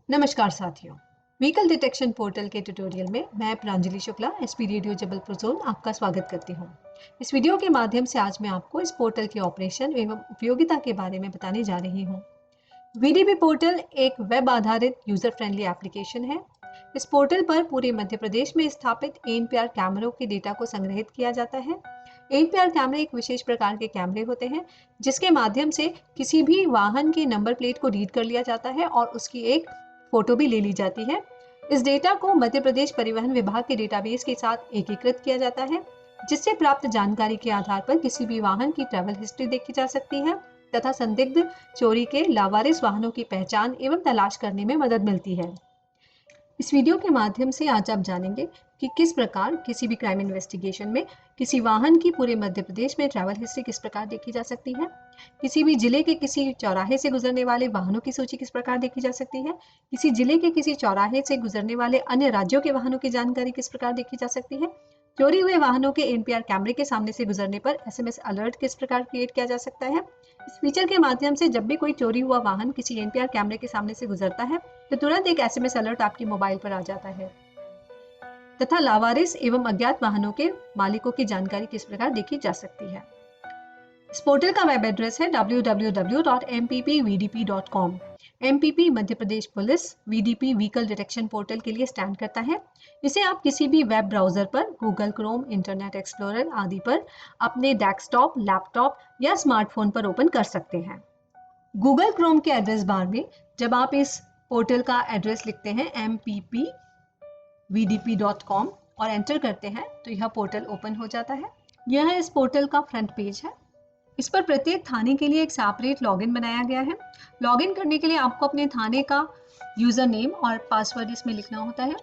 नमस्कार साथियों, vehicle detection portal के ट्यूटोरियल में मैं Pranjali Shukla SP radio Jabalpur zone आपका स्वागत करती हूँ। इस वीडियो के माध्यम से आज मैं आपको इस पोर्टल के ऑपरेशन एवं उपयोगिता के बारे में बताने जा रही हूँ। वीडीपी पोर्टल एक वेब आधारित यूजर फ्रेंडली एप्लीकेशन है। इस पोर्टल पर पूरे मध्य प्रदेश में स्थापित एनपीआर कैमरों के डेटा को संग्रहित किया जाता है। एनपीआर कैमरे एक विशेष प्रकार के कैमरे होते हैं जिसके माध्यम से किसी भी वाहन की नंबर प्लेट को रीड कर लिया जाता है और उसकी एक फोटो भी ले ली जाती है। इस डेटा को मध्य प्रदेश परिवहन विभाग के डेटाबेस के साथ एकीकृत किया जाता है, जिससे प्राप्त जानकारी के आधार पर किसी भी वाहन की ट्रैवल हिस्ट्री देखी जा सकती है तथा संदिग्ध चोरी के लावारिस वाहनों की पहचान एवं तलाश करने में मदद मिलती है। इस वीडियो के माध्यम से आज आप जानेंगे कि किस प्रकार किसी भी क्राइम इन्वेस्टिगेशन में किसी वाहन की पूरे मध्य प्रदेश में ट्रैवल हिस्ट्री किस प्रकार देखी जा सकती है, किसी भी जिले के किसी चौराहे से गुजरने वाले वाहनों की सूची किस प्रकार देखी जा सकती है, किसी जिले के किसी चौराहे से गुजरने वाले अन्य राज्यों के वाहनों की जानकारी किस प्रकार देखी जा सकती है, चोरी हुए वाहनों के एनपीआर कैमरे के सामने से गुजरने पर एसएमएस अलर्ट किस प्रकार क्रिएट किया जा सकता है। इस फीचर के माध्यम से जब भी कोई चोरी हुआ वाहन किसी एनपीआर कैमरे के सामने से गुजरता है तो तुरंत एक एसएमएस अलर्ट आपके मोबाइल पर आ जाता है तथा लावारिस एवं अज्ञात वाहनों के मालिकों की जानकारी किस प्रकार देखी जा सकती है। इस पोर्टल का वेब एड्रेस है www.mppvdp.com। MPP Madhya Pradesh police VDP vehicle detection portal के लिए स्टैंड करता है। इसे आप किसी भी वेब ब्राउजर पर गूगल क्रोम, इंटरनेट एक्सप्लोरर आदि पर अपने डेस्कटॉप, लैपटॉप या स्मार्टफोन पर ओपन कर सकते हैं। गूगल क्रोम के एड्रेस बार में जब आप इस पोर्टल का एड्रेस लिखते हैं mppvdp.com और एंटर करते हैं तो यह पोर्टल ओपन हो जाता है। यह इस पोर्टल का फ्रंट पेज है। इस पर प्रत्येक थाने के लिए एक सेपरेट लॉगिन बनाया गया है। लॉगिन करने के लिए आपको अपने थाने का यूजर नेम और पासवर्ड इसमें लिखना होता है।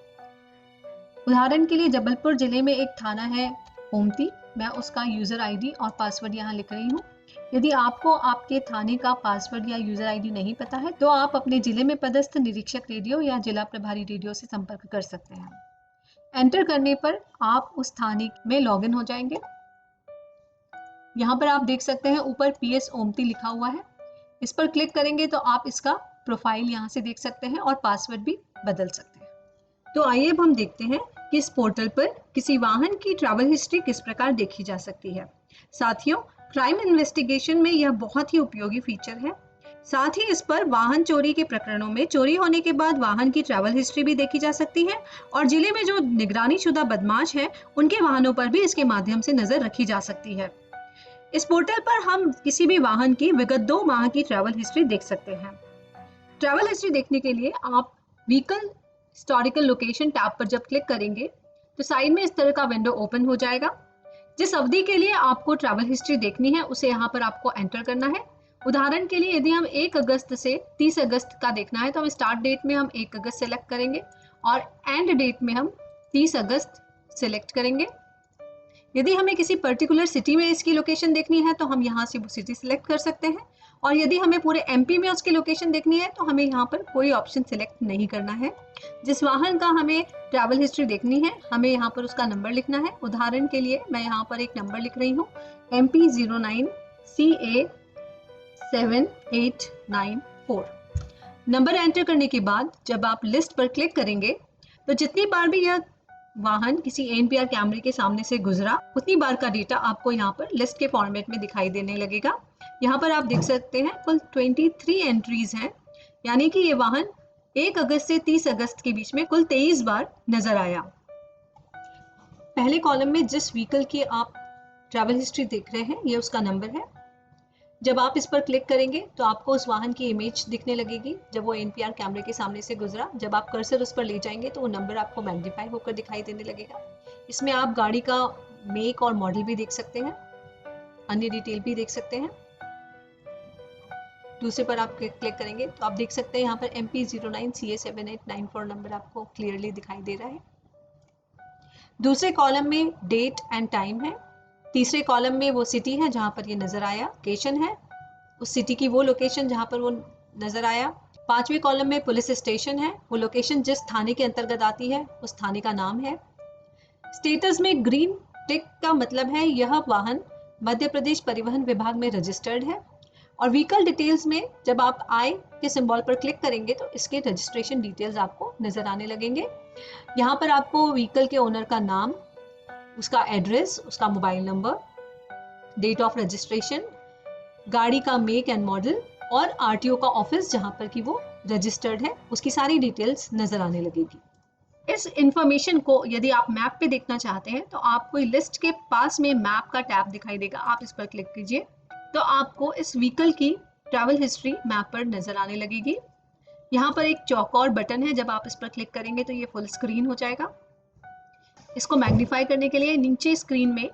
उदाहरण के लिए जबलपुर जिले में एक थाना है ओमती, मैं उसका यूजर आईडी और पासवर्ड यहाँ लिख रही हूँ। यदि आपको आपके थाने का पासवर्ड या यूजर आईडी नहीं पता है तो आप अपने जिले में पदस्थ निरीक्षक रेडियो या जिला प्रभारी रेडियो से संपर्क कर सकते हैं। एंटर करने पर आप उस थाने में लॉगिन हो जाएंगे। यहाँ पर आप देख सकते हैं ऊपर पीएस ओमती लिखा हुआ है। इस पर क्लिक करेंगे तो आप इसका प्रोफाइल यहाँ से देख सकते हैं और पासवर्ड भी बदल सकते हैं। तो आइए अब हम देखते हैं कि इस पोर्टल पर किसी वाहन की ट्रैवल हिस्ट्री किस प्रकार देखी जा सकती है। साथियों, क्राइम इन्वेस्टिगेशन में यह बहुत ही उपयोगी फीचर है। साथ ही इस पर वाहन चोरी के प्रकरणों में चोरी होने के बाद वाहन की ट्रैवल हिस्ट्री भी देखी जा सकती है और जिले में जो निगरानी शुदा बदमाश है उनके वाहनों पर भी इसके माध्यम से नजर रखी जा सकती है। इस पोर्टल पर हम किसी भी वाहन की विगत 2 माह की ट्रैवल हिस्ट्री देख सकते हैं। ट्रैवल हिस्ट्री देखने के लिए आप व्हीकल हिस्टोरिकल लोकेशन टैब पर जब क्लिक करेंगे तो साइड में इस तरह का विंडो ओपन हो जाएगा। जिस अवधि के लिए आपको ट्रैवल हिस्ट्री देखनी है उसे यहाँ पर आपको एंटर करना है। उदाहरण के लिए यदि हम 1 अगस्त से 30 अगस्त का देखना है तो हम स्टार्ट डेट में हम 1 अगस्त सेलेक्ट करेंगे और एंड डेट में हम 30 अगस्त सेलेक्ट करेंगे। यदि हमें किसी पर्टिकुलर सिटी में इसकी लोकेशन देखनी है तो हम यहाँ से वो सिटी सिलेक्ट कर सकते हैं और यदि हमें पूरे एमपी में उसकी लोकेशन देखनी है तो हमें यहाँ पर कोई ऑप्शन सिलेक्ट नहीं करना है। जिस वाहन का हमें ट्रैवल हिस्ट्री देखनी है हमें यहाँ पर उसका नंबर लिखना है। उदाहरण के लिए मैं यहाँ पर एक नंबर लिख रही हूँ MP09CA7894। नंबर एंटर करने के बाद जब आप लिस्ट पर क्लिक करेंगे तो जितनी बार भी यह वाहन किसी एनपीआर कैमरे के सामने से गुजरा उतनी बार का डेटा आपको यहाँ पर लिस्ट के फॉर्मेट में दिखाई देने लगेगा। यहाँ पर आप देख सकते हैं कुल 23 एंट्रीज हैं, यानी कि ये वाहन 1 अगस्त से 30 अगस्त के बीच में कुल 23 बार नजर आया। पहले कॉलम में जिस व्हीकल की आप ट्रैवल हिस्ट्री देख रहे हैं ये उसका नंबर है। जब आप इस पर क्लिक करेंगे तो आपको उस वाहन की इमेज दिखने लगेगी जब वो एनपीआर कैमरे के सामने से गुजरा। जब आप कर्सर उस पर ले जाएंगे तो वो नंबर आपको मैग्नीफाई होकर दिखाई देने लगेगा। इसमें आप गाड़ी का मेक और मॉडल भी देख सकते हैं, अन्य डिटेल भी देख सकते हैं। दूसरे पर आप क्लिक करेंगे तो आप देख सकते हैं यहाँ पर MP09CA7894 नंबर आपको क्लियरली दिखाई दे रहा है। दूसरे कॉलम में डेट एंड टाइम है। तीसरे कॉलम में वो सिटी है जहां पर ये नजर आया, लोकेशन है उस सिटी की वो लोकेशन जहां पर वो नजर आया। पांचवें कॉलम में पुलिस स्टेशन है, वो लोकेशन जिस थाने के अंतर्गत आती है उस थाने का नाम है। स्टेटस में ग्रीन टिक का मतलब है यह वाहन मध्य प्रदेश परिवहन विभाग में रजिस्टर्ड है और व्हीकल डिटेल्स में जब आप आई के सिंबल पर क्लिक करेंगे तो इसके रजिस्ट्रेशन डिटेल्स आपको नजर आने लगेंगे। यहाँ पर आपको व्हीकल के ओनर का नाम, उसका एड्रेस, उसका mobile number, date of registration, गाड़ी का मेक एंड मॉडल और आरटीओ का ऑफिस जहां पर कि वो रजिस्टर्ड है, उसकी सारी डिटेल्स नजर आने लगेगी। इस इंफॉर्मेशन को यदि आप मैप पे देखना चाहते हैं तो आपको लिस्ट के पास में मैप का टैब दिखाई देगा, आप इस पर क्लिक कीजिए तो आपको इस व्हीकल की ट्रैवल हिस्ट्री मैप पर नजर आने लगेगी। यहाँ पर एक चौकोर बटन है, जब आप इस पर क्लिक करेंगे तो ये फुल स्क्रीन हो जाएगा। इसको मैग्नीफाई करने के लिए नीचे स्क्रीन में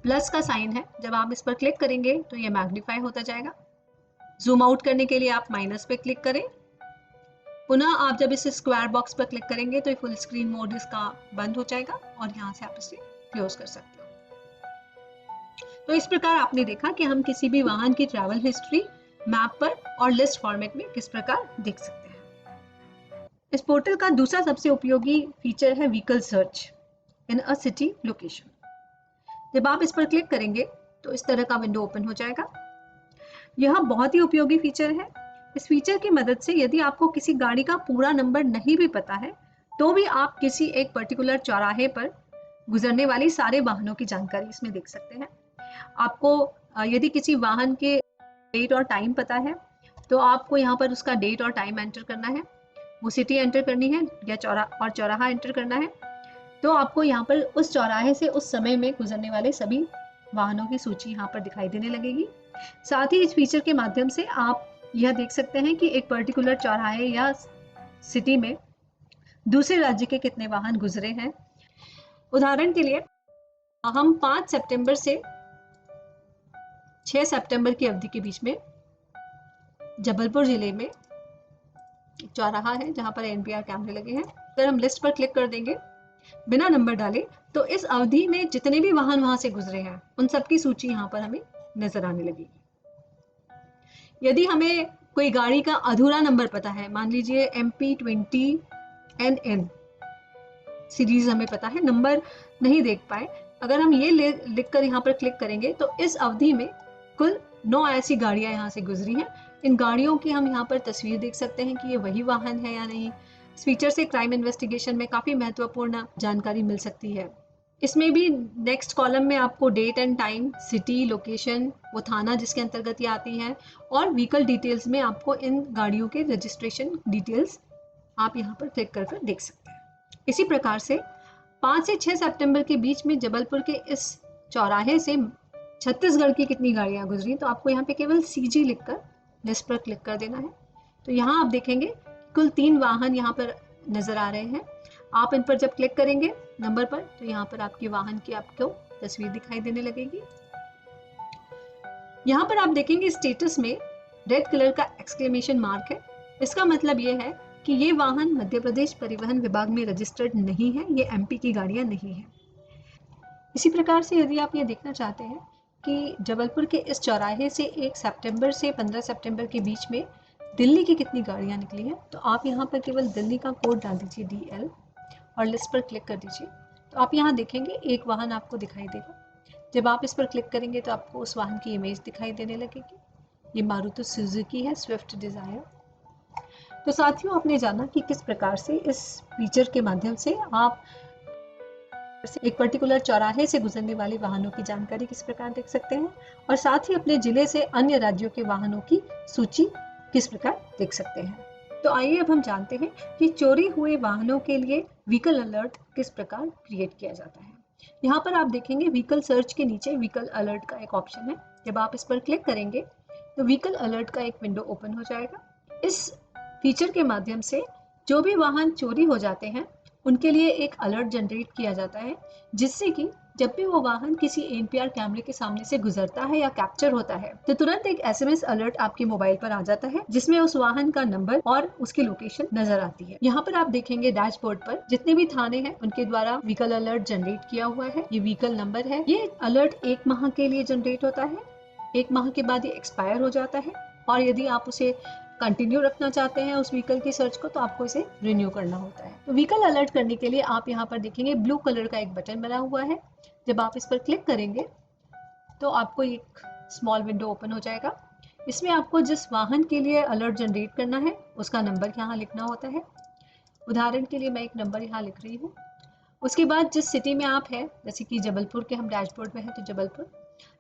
प्लस का साइन है, जब आप इस पर क्लिक करेंगे तो ये मैग्नीफाई होता जाएगा। जूम आउट करने के लिए आप माइनस पे क्लिक करें। पुनः आप जब इस स्क्वायर बॉक्स पर क्लिक करेंगे तो फुल स्क्रीन मोड इसका बंद हो जाएगा और यहाँ से आप इसे क्लोज कर सकते हो। तो इस प्रकार आपने देखा कि हम किसी भी वाहन की ट्रैवल हिस्ट्री मैप पर और लिस्ट फॉर्मेट में किस प्रकार देख सकते हैं। इस पोर्टल का दूसरा सबसे उपयोगी फीचर है vehicle search in a city location. जब आप इस पर क्लिक करेंगे तो इस तरह का विंडो ओपन हो जाएगा। यह बहुत ही उपयोगी फीचर है। इस फीचर की मदद से यदि आपको किसी गाड़ी का पूरा नंबर नहीं भी पता है तो भी आप किसी एक पर्टिकुलर चौराहे पर गुजरने वाली सारे वाहनों की जानकारी इसमें देख सकते हैं। आपको यदि किसी वाहन के डेट और टाइम पता है तो आपको यहाँ पर उसका डेट और टाइम एंटर करना है, वो सिटी एंटर करनी है या चौराहा एंटर करना है। तो आपको यहाँ पर उस चौराहे से उस समय में गुजरने वाले सभी वाहनों की सूची यहाँ पर दिखाई देने लगेगी। साथ ही इस फीचर के माध्यम से आप यह देख सकते हैं कि एक पर्टिकुलर चौराहे या सिटी में दूसरे राज्य के कितने वाहन गुजरे हैं। उदाहरण के लिए हम 5 सितंबर से 6 सितंबर की अवधि के बीच में जबलपुर जिले में एक चौराहा है जहां पर एनपीआर कैमरे लगे हैं। अगर हम लिस्ट पर क्लिक कर देंगे बिना नंबर डाले तो इस अवधि में जितने भी वाहन वहां से गुजरे हैं उन सबकी सूची यहाँ पर हमें नजर आने लगेगी। यदि हमें कोई गाड़ी का अधूरा नंबर पता है, मान लीजिए MP20NN सीरीज हमें पता है, नंबर नहीं देख पाए, अगर हम ये लिख कर यहाँ पर क्लिक करेंगे तो इस अवधि में कुल 9 ऐसी गाड़ियां यहाँ से गुजरी हैं। इन गाड़ियों की हम यहाँ पर तस्वीर देख सकते हैं कि ये वही वाहन है या नहीं। इस फीचर से क्राइम इन्वेस्टिगेशन में काफी महत्वपूर्ण जानकारी मिल सकती है। इसमें भी नेक्स्ट कॉलम में आपको date and time, city, location, वो थाना जिसके अंतर्गत ये आती है, और व्हीकल डिटेल्स में आपको इन गाड़ियों के रजिस्ट्रेशन डिटेल्स आप यहाँ पर क्लिक कर देख सकते हैं। इसी प्रकार से 5 से 6 सितंबर के बीच में जबलपुर के इस चौराहे से छत्तीसगढ़ की कितनी गाड़ियां गुजरी, तो आपको यहाँ पे केवल CG लिखकर लिस्ट पर क्लिक कर देना है। तो यहाँ आप देखेंगे कुल 3 वाहन यहाँ पर नजर आ रहे हैं। आप इन पर जब क्लिक करेंगे नंबर पर तो यहाँ पर आपके वाहन की आपको तस्वीर दिखाई देने लगेगी। यहाँ पर आप देखेंगे स्टेटस में रेड कलर का एक्सक्लेमेशन मार्क है। इसका मतलब ये है कि ये वाहन मध्य प्रदेश परिवहन विभाग में रजिस्टर्ड नहीं है, ये MP की गाड़ियां नहीं है। इसी प्रकार से यदि आप ये देखना चाहते हैं कि जबलपुर के इस चौराहे से 1 सितंबर से 15 सितंबर के बीच में दिल्ली की कितनी गाड़ियां निकली हैं, तो आप यहाँ पर केवल दिल्ली का कोड डाल दीजिए DL और लिस्ट पर क्लिक कर दीजिए। तो आप यहाँ देखेंगे एक वाहन आपको दिखाई देगा। जब आप इस पर क्लिक करेंगे तो आपको उस वाहन की इमेज दिखाई देने लगेगी। ये मारुति सुजुकी है, स्विफ्ट डिजायर। तो साथियों, आपने जाना कि किस प्रकार से इस फीचर के माध्यम से आप एक पर्टिकुलर चौराहे से गुजरने वाले वाहनों की जानकारी किस प्रकार देख सकते हैं और साथ ही अपने जिले से अन्य राज्यों के वाहनों की सूची किस प्रकार देख सकते हैं। तो आइए अब हम जानते हैं कि चोरी हुए वाहनों के लिए व्हीकल अलर्ट किस प्रकार क्रिएट किया जाता है। यहाँ पर आप देखेंगे व्हीकल सर्च के नीचे व्हीकल अलर्ट का एक ऑप्शन है। जब आप इस पर क्लिक करेंगे तो व्हीकल अलर्ट का एक विंडो ओपन हो जाएगा। इस फीचर के माध्यम से जो भी वाहन चोरी हो जाते हैं उनके लिए एक अलर्ट जनरेट किया जाता है, जिससे कि जब भी वो वाहन किसी NPR कैमरे के सामने से गुजरता है या कैप्चर होता है तो तुरंत एक SMS अलर्ट आपके मोबाइल पर आ जाता है, जिसमें उस वाहन का नंबर और उसकी लोकेशन नजर आती है। यहाँ पर आप देखेंगे डैशबोर्ड पर जितने भी थाने हैं उनके द्वारा व्हीकल अलर्ट जनरेट किया हुआ है। ये व्हीकल नंबर है। ये अलर्ट 1 माह के लिए जनरेट होता है। 1 माह के बाद ये एक्सपायर हो जाता है और यदि आप उसे कंटिन्यू रखना चाहते हैं उस व्हीकल की सर्च को तो आपको इसे रिन्यू करना होता है। तो व्हीकल अलर्ट करने के लिए आप यहाँ पर देखेंगे ब्लू कलर का एक बटन बना हुआ है। जब आप इस पर क्लिक करेंगे तो आपको एक स्मॉल विंडो ओपन हो जाएगा। इसमें आपको जिस वाहन के लिए अलर्ट जनरेट करना है उसका नंबर यहाँ लिखना होता है। उदाहरण के लिए मैं एक नंबर यहाँ लिख रही हूँ। उसके बाद जिस सिटी में आप हैं, जैसे कि जबलपुर के हम डैशबोर्ड में हैं तो जबलपुर,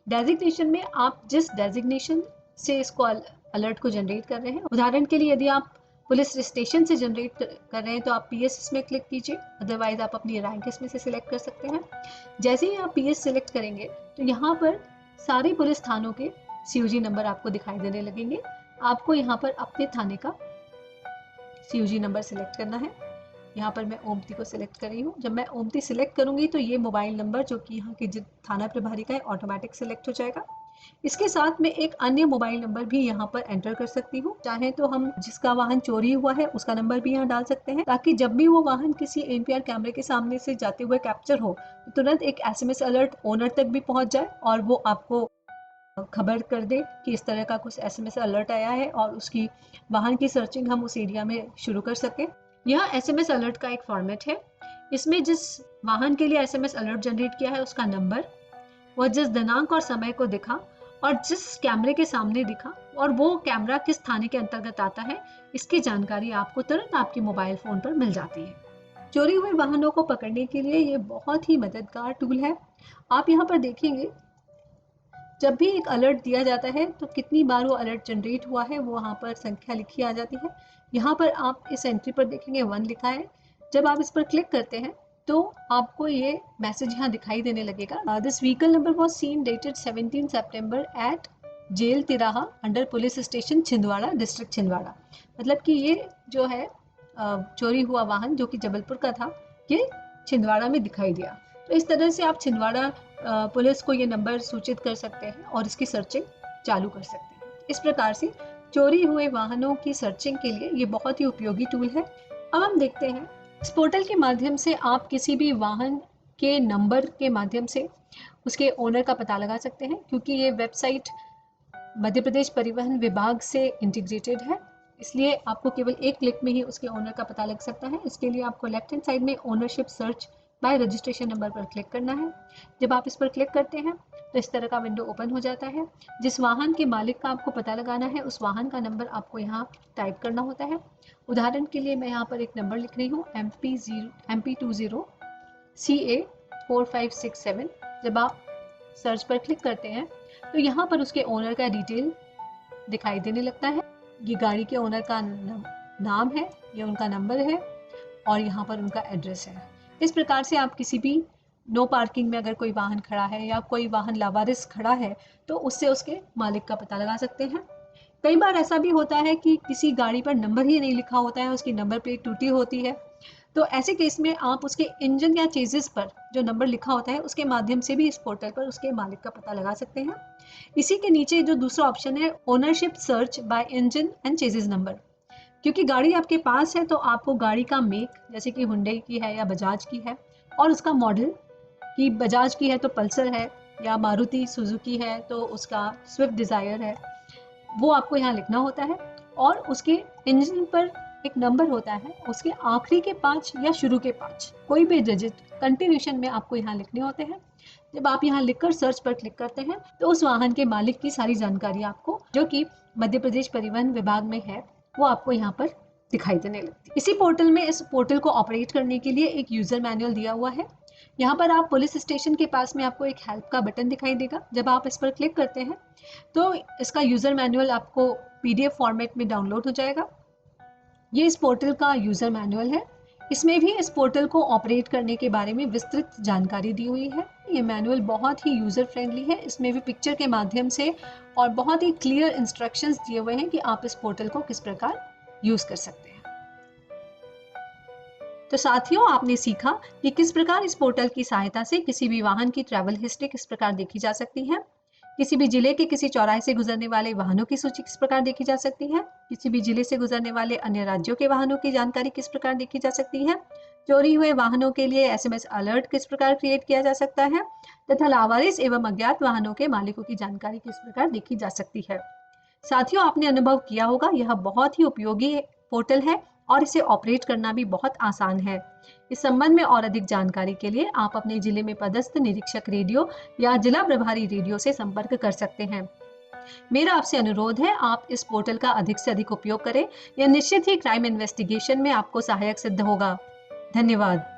डेजिग्नेशन में आप जिस डेजिग्नेशन से इसको अलर्ट को जनरेट कर रहे हैं, उदाहरण के लिए यदि आप पुलिस स्टेशन से जनरेट कर रहे हैं तो आप पीएस इसमें क्लिक कीजिए, अदरवाइज आप अपनी रैंक इसमें से सिलेक्ट कर सकते हैं। जैसे ही आप पीएस सिलेक्ट करेंगे तो यहाँ पर सारे पुलिस थानों के सीओजी नंबर आपको दिखाई देने लगेंगे। आपको यहाँ पर अपने थाने का सीओजी नंबर सिलेक्ट करना है। यहाँ पर मैं ओमती को सिलेक्ट कर रही हूँ। जब मैं ओमती सिलेक्ट करूँगी तो ये मोबाइल नंबर जो कि यहाँ के थाना प्रभारी का है ऑटोमेटिक सिलेक्ट हो जाएगा। इसके साथ में एक अन्य मोबाइल नंबर भी यहाँ पर एंटर कर सकती हूँ। चाहे तो हम जिसका वाहन चोरी हुआ है उसका नंबर भी यहाँ डाल सकते हैं, ताकि जब भी वो वाहन किसी एनपीआर कैमरे के सामने से जाते हुए कैप्चर हो तो तुरंत एक एसएमएस अलर्ट ओनर तक भी पहुँच जाए और वो आपको खबर कर दे कि इस तरह का कुछ एसएमएस अलर्ट आया है और उसकी वाहन की सर्चिंग हम उस एरिया में शुरू कर सकें। यह एसएमएस अलर्ट का एक फॉर्मेट है। इसमें जिस वाहन के लिए एसएमएस अलर्ट जनरेट किया है उसका नंबर, वह जिस दिनांक और समय को दिखा और जिस कैमरे के सामने दिखा और वो कैमरा किस थाने के अंतर्गत आता है, इसकी जानकारी आपको तुरंत आपके मोबाइल फोन पर मिल जाती है। चोरी हुए वाहनों को पकड़ने के लिए ये बहुत ही मददगार टूल है। आप यहाँ पर देखेंगे जब भी एक अलर्ट दिया जाता है तो कितनी बार वो अलर्ट जनरेट हुआ है वो वहाँ पर संख्या लिखी आ जाती है। यहाँ पर आप इस एंट्री पर देखेंगे 1 लिखा है। जब आप इस पर क्लिक करते हैं तो आपको ये मैसेज यहाँ दिखाई देने लगेगा, this vehicle number was seen dated 17 सितंबर एट जेल तिराहा under police station Chhindwara district Chhindwara. मतलब कि ये जो है चोरी हुआ वाहन जो कि जबलपुर का था, ये छिंदवाड़ा में दिखाई दिया। तो इस तरह से आप छिंदवाड़ा पुलिस को ये नंबर सूचित कर सकते हैं और इसकी सर्चिंग चालू कर सकते हैं। इस प्रकार से चोरी हुए वाहनों की सर्चिंग के लिए ये बहुत ही उपयोगी टूल है। अब हम देखते हैं इस पोर्टल के माध्यम से आप किसी भी वाहन के नंबर के माध्यम से उसके ओनर का पता लगा सकते हैं, क्योंकि ये वेबसाइट मध्य प्रदेश परिवहन विभाग से इंटीग्रेटेड है, इसलिए आपको केवल एक क्लिक में ही उसके ओनर का पता लग सकता है। इसके लिए आपको लेफ्ट हैंड साइड में ownership search by registration number पर क्लिक करना है। जब आप इस पर क्लिक करते हैं तो इस तरह का विंडो ओपन हो जाता है। जिस वाहन के मालिक का आपको पता लगाना है उस वाहन का नंबर आपको यहाँ टाइप करना होता है। उदाहरण के लिए मैं यहाँ पर एक नंबर लिख रही हूँ MP20 CA 4567। जब आप सर्च पर क्लिक करते हैं तो यहाँ पर उसके ओनर का डिटेल दिखाई देने लगता है। ये गाड़ी के ओनर का नाम है, ये उनका नंबर है और यहाँ पर उनका एड्रेस है। इस प्रकार से आप किसी भी नो पार्किंग में अगर कोई वाहन खड़ा है या कोई वाहन लावारिस खड़ा है तो उससे उसके मालिक का पता लगा सकते हैं। कई बार ऐसा भी होता है कि किसी गाड़ी पर नंबर ही नहीं लिखा होता है, उसकी नंबर प्लेट टूटी होती है, तो ऐसे केस में आप उसके इंजन या चेजिस पर जो नंबर लिखा होता है उसके माध्यम से भी इस पोर्टल पर उसके मालिक का पता लगा सकते हैं। इसी के नीचे जो दूसरा ऑप्शन है ownership search by engine and chassis number, क्योंकि गाड़ी आपके पास है तो आपको गाड़ी का मेक, जैसे कि हुंडई की है या बजाज की है, और उसका मॉडल, कि बजाज की है तो पल्सर है या मारुति सुजुकी है तो उसका स्विफ्ट डिज़ायर है, वो आपको यहाँ लिखना होता है। और उसके इंजन पर एक नंबर होता है, उसके आखिरी के 5 या शुरू के 5 कोई भी डिजिट कंटिन्यूशन में आपको यहाँ लिखने होते हैं। जब आप यहाँ लिखकर सर्च पर क्लिक करते हैं तो उस वाहन के मालिक की सारी जानकारी आपको, जो कि मध्य प्रदेश परिवहन विभाग में है, वो आपको यहाँ पर दिखाई देने लगती है। इसी पोर्टल में इस पोर्टल को ऑपरेट करने के लिए एक यूजर मैनुअल दिया हुआ है। यहाँ पर आप पुलिस स्टेशन के पास में आपको एक हेल्प का बटन दिखाई देगा। जब आप इस पर क्लिक करते हैं तो इसका यूजर मैनुअल आपको PDF फॉर्मेट में डाउनलोड हो जाएगा। ये इस पोर्टल का यूजर मैनुअल है। इसमें भी इस पोर्टल को ऑपरेट करने के बारे में विस्तृत जानकारी दी हुई है। ये मैनुअल बहुत ही यूजर फ्रेंडली है। इसमें भी पिक्चर के माध्यम से और बहुत ही क्लियर इंस्ट्रक्शंस दिए हुए हैं कि आप इस पोर्टल को किस प्रकार यूज कर सकते हैं। तो साथियों, आपने सीखा कि किस प्रकार इस पोर्टल की सहायता से किसी भी वाहन की ट्रैवल हिस्ट्री किस प्रकार देखी जा सकती है, किसी भी जिले के किसी चौराहे से गुजरने वाले वाहनों की सूची किस प्रकार देखी जा सकती है, किसी भी जिले से गुजरने वाले अन्य राज्यों के वाहनों की जानकारी किस प्रकार देखी जा सकती है, चोरी हुए वाहनों के लिए SMS अलर्ट किस प्रकार क्रिएट किया जा सकता है, तथा लावारिस एवं अज्ञात वाहनों के मालिकों की जानकारी किस प्रकार देखी जा सकती है। साथियों, आपने अनुभव किया होगा यह बहुत ही उपयोगी पोर्टल है और इसे ऑपरेट करना भी बहुत आसान है। इस संबंध में और अधिक जानकारी के लिए आप अपने जिले में पदस्थ निरीक्षक रेडियो या जिला प्रभारी रेडियो से संपर्क कर सकते हैं। मेरा आपसे अनुरोध है, आप इस पोर्टल का अधिक से अधिक उपयोग करें। यह निश्चित ही क्राइम इन्वेस्टिगेशन में आपको सहायक सिद्ध होगा। धन्यवाद।